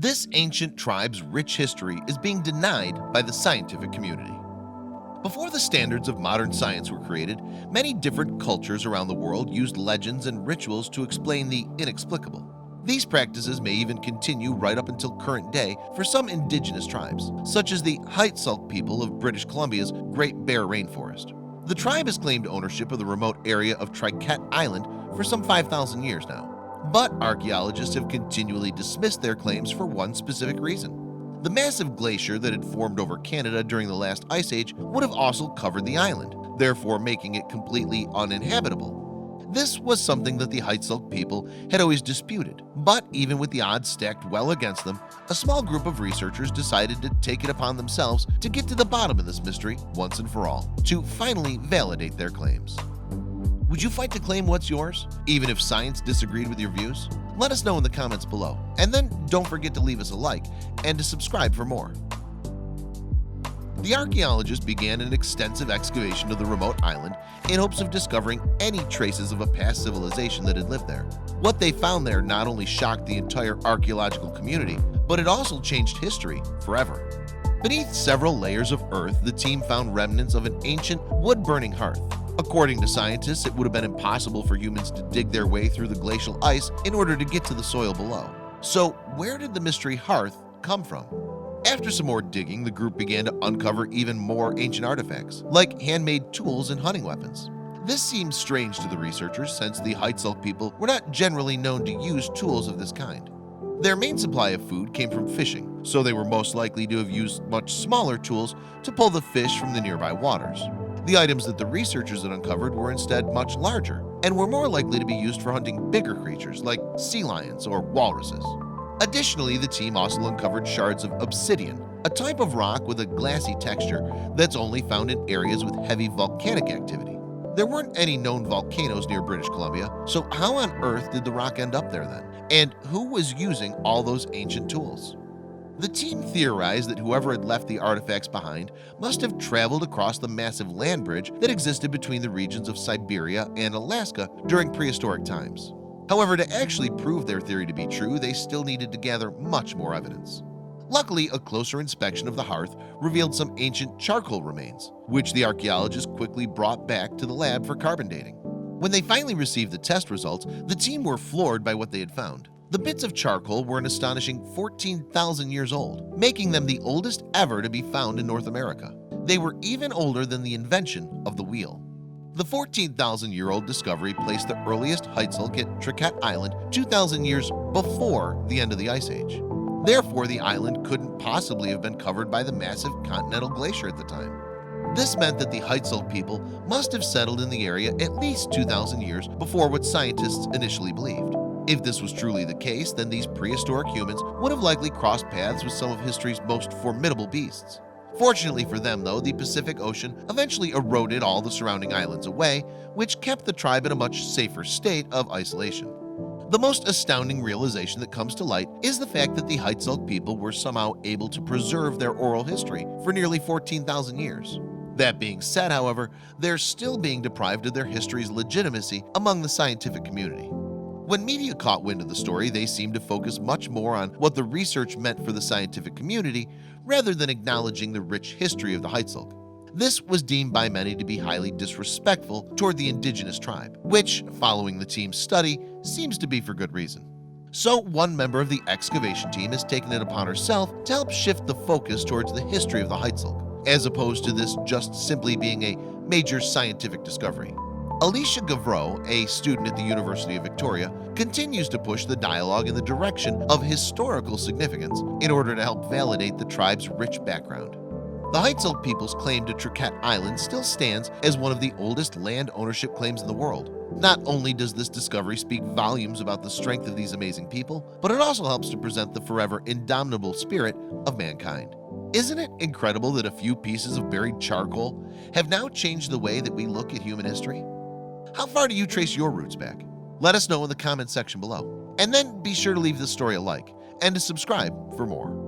This ancient tribe's rich history is being denied by the scientific community. Before the standards of modern science were created, many different cultures around the world used legends and rituals to explain the inexplicable. These practices may even continue right up until current day for some indigenous tribes, such as the Heiltsuk people of British Columbia's Great Bear Rainforest. The tribe has claimed ownership of the remote area of Triquet Island for some 5,000 years now. But archaeologists have continually dismissed their claims for one specific reason. The massive glacier that had formed over Canada during the last ice age would have also covered the island, therefore making it completely uninhabitable. This was something that the Heiltsuk people had always disputed, but even with the odds stacked well against them, a small group of researchers decided to take it upon themselves to get to the bottom of this mystery once and for all, to finally validate their claims. Would you fight to claim what's yours, even if science disagreed with your views? Let us know in the comments below, and then don't forget to leave us a like and to subscribe for more. The archaeologists began an extensive excavation of the remote island in hopes of discovering any traces of a past civilization that had lived there. What they found there not only shocked the entire archaeological community, but it also changed history forever. Beneath several layers of earth, the team found remnants of an ancient wood-burning hearth. According to scientists, it would have been impossible for humans to dig their way through the glacial ice in order to get to the soil below. So, where did the mystery hearth come from? After some more digging, the group began to uncover even more ancient artifacts, like handmade tools and hunting weapons. This seems strange to the researchers since the Heiltsuk people were not generally known to use tools of this kind. Their main supply of food came from fishing, so they were most likely to have used much smaller tools to pull the fish from the nearby waters. The items that the researchers had uncovered were instead much larger and were more likely to be used for hunting bigger creatures like sea lions or walruses. Additionally, the team also uncovered shards of obsidian, a type of rock with a glassy texture that's only found in areas with heavy volcanic activity. There weren't any known volcanoes near British Columbia, so how on earth did the rock end up there then? And who was using all those ancient tools? The team theorized that whoever had left the artifacts behind must have traveled across the massive land bridge that existed between the regions of Siberia and Alaska during prehistoric times. However, to actually prove their theory to be true, they still needed to gather much more evidence. Luckily, a closer inspection of the hearth revealed some ancient charcoal remains, which the archaeologists quickly brought back to the lab for carbon dating. When they finally received the test results, the team were floored by what they had found. The bits of charcoal were an astonishing 14,000 years old, making them the oldest ever to be found in North America. They were even older than the invention of the wheel. The 14,000-year-old discovery placed the earliest Heiltsuk at Triquet Island 2,000 years before the end of the Ice Age. Therefore, the island couldn't possibly have been covered by the massive continental glacier at the time. This meant that the Heiltsuk people must have settled in the area at least 2,000 years before what scientists initially believed. If this was truly the case, then these prehistoric humans would have likely crossed paths with some of history's most formidable beasts. Fortunately for them, though, the Pacific Ocean eventually eroded all the surrounding islands away, which kept the tribe in a much safer state of isolation. The most astounding realization that comes to light is the fact that the Heiltsuk people were somehow able to preserve their oral history for nearly 14,000 years. That being said, however, they're still being deprived of their history's legitimacy among the scientific community. When media caught wind of the story, they seemed to focus much more on what the research meant for the scientific community rather than acknowledging the rich history of the Heiltsuk. This was deemed by many to be highly disrespectful toward the indigenous tribe, which, following the team's study, seems to be for good reason. So one member of the excavation team has taken it upon herself to help shift the focus towards the history of the Heiltsuk, as opposed to this just simply being a major scientific discovery. Alicia Gavreau, a student at the University of Victoria, continues to push the dialogue in the direction of historical significance in order to help validate the tribe's rich background. The Heiltsuk people's claim to Triquet Island still stands as one of the oldest land ownership claims in the world. Not only does this discovery speak volumes about the strength of these amazing people, but it also helps to present the forever indomitable spirit of mankind. Isn't it incredible that a few pieces of buried charcoal have now changed the way that we look at human history? How far do you trace your roots back? Let us know in the comment section below. And then be sure to leave this story a like and to subscribe for more.